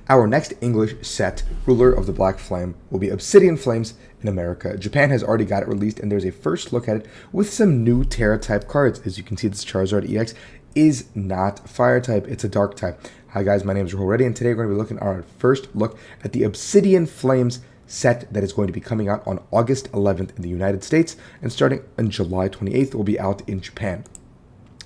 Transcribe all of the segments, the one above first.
Our next English set, Ruler of the Black Flame, will be Obsidian Flames in America. Japan has already got it released, and there's a first look at it with some new Terra type cards. As you can see, this Charizard EX is not Fire type, it's a Dark type. Hi guys, my name is Rahul Reddy, and today we're going to be looking at our first look at the Obsidian Flames set that is going to be coming out on August 11th in the United States, and starting on July 28th, it will be out in Japan.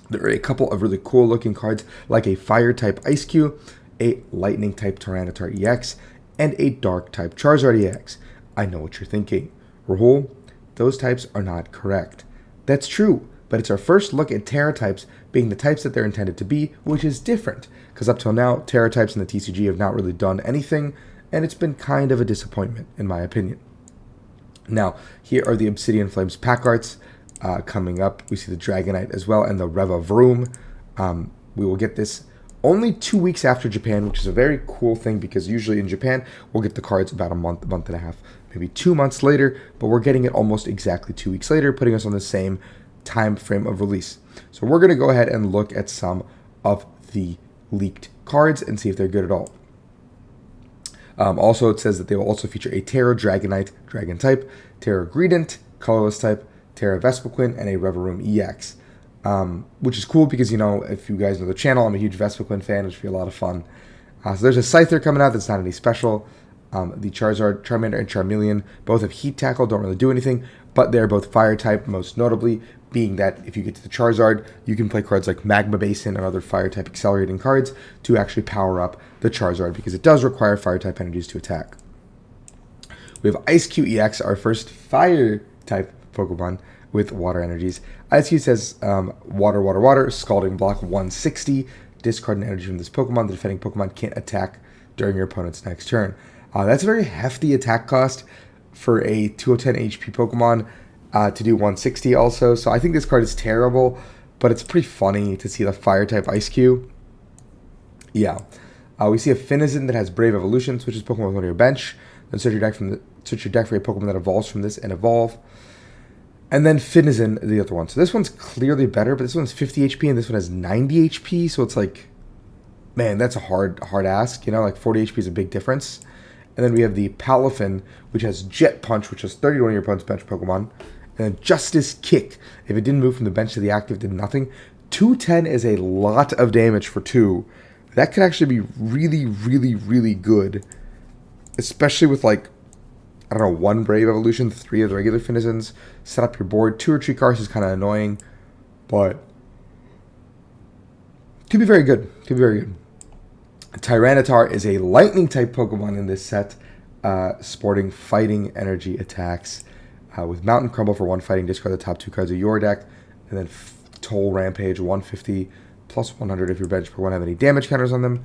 There are a couple of really cool looking cards, like a Fire type Ice Cube, a Lightning type Tyranitar EX, and a Dark type Charizard EX. I know what you're thinking. Rahul, those types are not correct. That's true, but it's our first look at Terra types being the types that they're intended to be, which is different, because up till now, Terra types in the TCG have not really done anything, and it's been kind of a disappointment, in my opinion. Now, here are the Obsidian Flames pack arts coming up. We see the Dragonite as well, and the Revavroom. We will get this only 2 weeks after Japan, which is a very cool thing, because usually in Japan, we'll get the cards about a month and a half, maybe 2 months later, but we're getting it almost exactly 2 weeks later, putting us on the same time frame of release. So we're going to go ahead and look at some of the leaked cards and see if they're good at all. Also, it says that they will also feature a Terra Dragonite, Dragon type, Terra Greedent, Colorless type, Terra Vespiquen, and a Revavroom EX. Which is cool because, you know, if you guys know the channel, I'm a huge Vespiquen fan, which would be a lot of fun. So there's a Scyther coming out that's not any special. The Charizard, Charmander, and Charmeleon both have Heat Tackle, don't really do anything, but they're both Fire type, most notably being that if you get to the Charizard, you can play cards like Magma Basin and other Fire type accelerating cards to actually power up the Charizard, because it does require Fire type energies to attack. We have Ice Cube EX, our first Fire type Pokemon with water energies. Ice Cube says water, water, water, Scalding Block 160. Discard an energy from this Pokemon. The defending Pokemon can't attack during your opponent's next turn. That's a very hefty attack cost for a 210 HP Pokemon to do 160 also. So I think this card is terrible, but it's pretty funny to see the Fire type Ice Cube. Yeah. We see a Finizen that has Brave Evolution, switches Pokemon with one on your bench. Then search your deck for a Pokemon that evolves from this and evolve. And then Finizen, the other one. So this one's clearly better, but this one's 50 HP and this one has 90 HP. So it's like, man, that's a hard ask. You know, like 40 HP is a big difference. And then we have the Palafin, which has Jet Punch, which has 30 to one of your opponent's bench Pokemon. And then Justice Kick. If it didn't move from the bench to the active, it did nothing. 210 is a lot of damage for 2. That could actually be really, really, really good. Especially with, like, I don't know, 1 Brave Evolution, 3 of the regular Finizens. Set up your board. 2 Retreat cards is kind of annoying, but could be very good. Could be very good. Tyranitar is a Lightning type Pokemon in this set, sporting Fighting Energy attacks. With Mountain Crumble for 1 fighting, discard the top 2 cards of your deck, and then Toll Rampage 150 plus 100 if your bench Pokemon have any damage counters on them.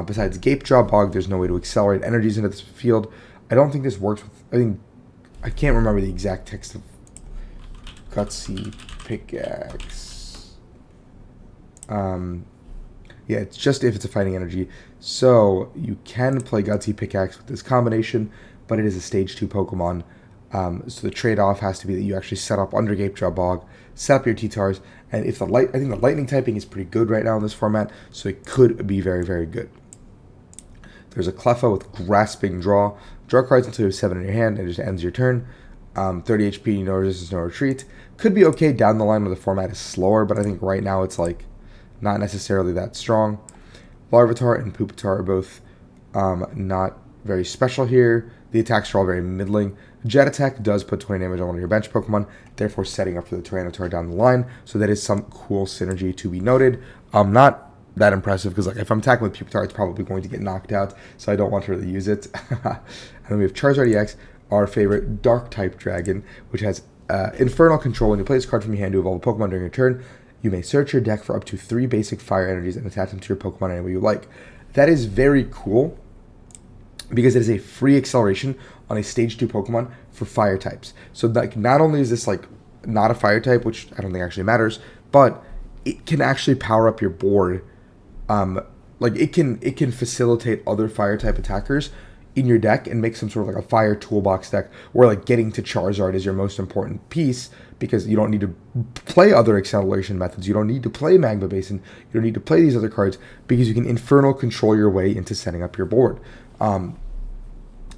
Besides Gape Jaw Bog, there's no way to accelerate energies into this field. I don't think this works with, I can't remember the exact text of Gutsy Pickaxe. Yeah, it's just if it's a fighting energy. So you can play Gutsy Pickaxe with this combination, but it is a stage 2 Pokemon. So the trade-off has to be that you actually set up under Gape Jaw Bog, set up your T-Tars, and if I think the Lightning typing is pretty good right now in this format, so it could be very, very good. There's a Cleffa with Grasping Draw. Draw cards until you have 7 in your hand, and it just ends your turn. 30 HP, no resistance, no retreat. Could be okay down the line when the format is slower, but I think right now it's like not necessarily that strong. Larvitar and Pupitar are both not very special here. The attacks are all very middling. Jet Attack does put 20 damage on one of your bench Pokemon, therefore setting up for the Tyranitar down the line. So that is some cool synergy to be noted. Not that impressive, because like if I'm attacking with Pupitar, it's probably going to get knocked out, so I don't want to really use it. And then we have Charizard EX, our favorite Dark type Dragon, which has Infernal Control. When you play this card from your hand to evolve a Pokemon during your turn, you may search your deck for up to 3 basic fire energies and attach them to your Pokemon any way you like. That is very cool, because it is a free acceleration on a stage 2 Pokemon for fire types. So like, not only is this like not a fire type, which I don't think actually matters, but it can actually power up your board. Like it can facilitate other fire type attackers in your deck and make some sort of like a fire toolbox deck where like getting to Charizard is your most important piece, because you don't need to play other acceleration methods. You don't need to play Magma Basin. You don't need to play these other cards, because you can Infernal control your way into setting up your board.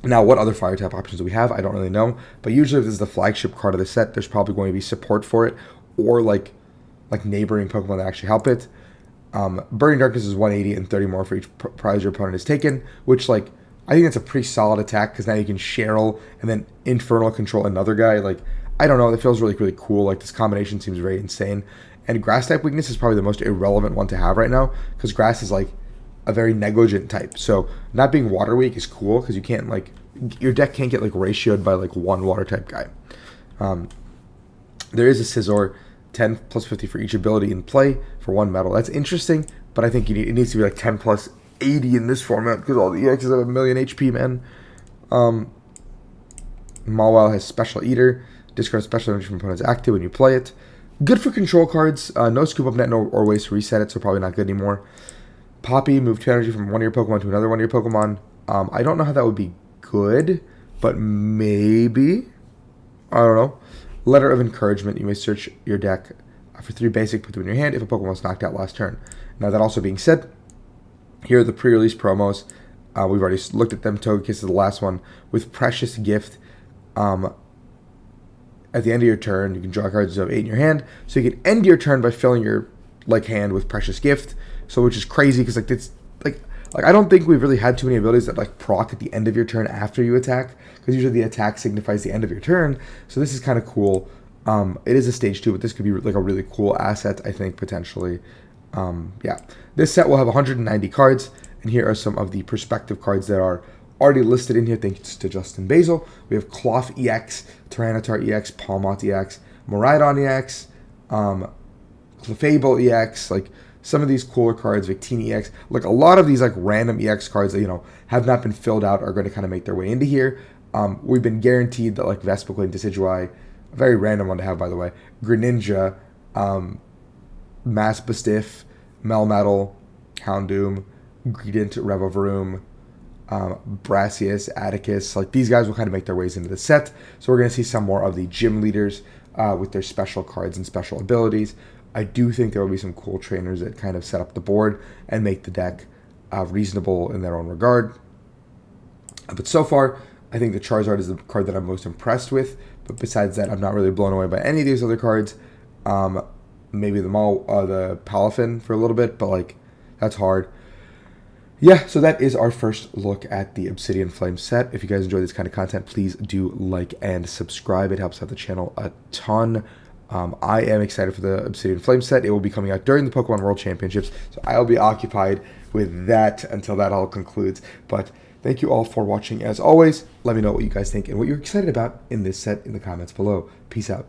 Now, what other fire type options do we have? I don't really know, but usually if this is the flagship card of the set, there's probably going to be support for it, or like neighboring Pokemon that actually help it. Burning Darkness is 180 and 30 more for each prize your opponent has taken, which like I think that's a pretty solid attack, because now you can Cheryl and then Infernal control another guy. Like, I don't know, that feels really, really cool. Like, this combination seems very insane. And Grass type weakness is probably the most irrelevant one to have right now, because Grass is like a very negligent type. So not being water weak is cool, because you can't like, your deck can't get like ratioed by like one water type guy. There is a Scizor, 10 plus 50 for each ability in play for one metal. That's interesting, but I think it needs to be like 10 plus 80 in this format, because all the EXs have a million HP, man. Mawile has Special Eater. Discard special energy from opponents active when you play it. Good for control cards. No scoop up net or ways to reset it, so probably not good anymore. Poppy, move 2 energy from one of your Pokemon to another one of your Pokemon. I don't know how that would be good, but maybe. I don't know. Letter of Encouragement. You may search your deck for 3 basic, put them in your hand if a Pokemon was knocked out last turn. Now, that also being said, here are the pre-release promos. We've already looked at them. Togekiss is the last one. With Precious Gift, at the end of your turn, you can draw cards of 8 in your hand. So you can end your turn by filling your like hand with Precious Gift. So, which is crazy, because like it's like I don't think we've really had too many abilities that like proc at the end of your turn after you attack, because usually the attack signifies the end of your turn. So this is kind of cool. It is a stage 2, but this could be like a really cool asset, I think, potentially. Yeah, this set will have 190 cards, and here are some of the perspective cards that are already listed in here. Thanks to Justin Basil. We have Cloth EX, Tyranitar EX, Palmot EX, Miraidon EX, Clefable EX, like some of these cooler cards, Victini EX. Like a lot of these like random EX cards that, you know, have not been filled out are going to kind of make their way into here. We've been guaranteed that like Vespiquen, Decidueye, a very random one to have, by the way, Greninja, Mastiff, Melmetal, Houndoom, Greedent, Revavroom, Brassius, Atticus, like these guys will kind of make their ways into the set. So we're going to see some more of the gym leaders with their special cards and special abilities. I do think there will be some cool trainers that kind of set up the board and make the deck reasonable in their own regard. But so far, I think the Charizard is the card that I'm most impressed with. But besides that, I'm not really blown away by any of these other cards. Maybe the Palafin for a little bit, but like that's hard. Yeah, so that is our first look at the Obsidian Flame set. If you guys enjoy this kind of content, please do like and subscribe. It helps out the channel a ton. I am excited for the Obsidian Flame set. It will be coming out during the Pokemon World Championships, so I'll be occupied with that until that all concludes. But thank you all for watching. As always, let me know what you guys think and what you're excited about in this set in the comments below. Peace out.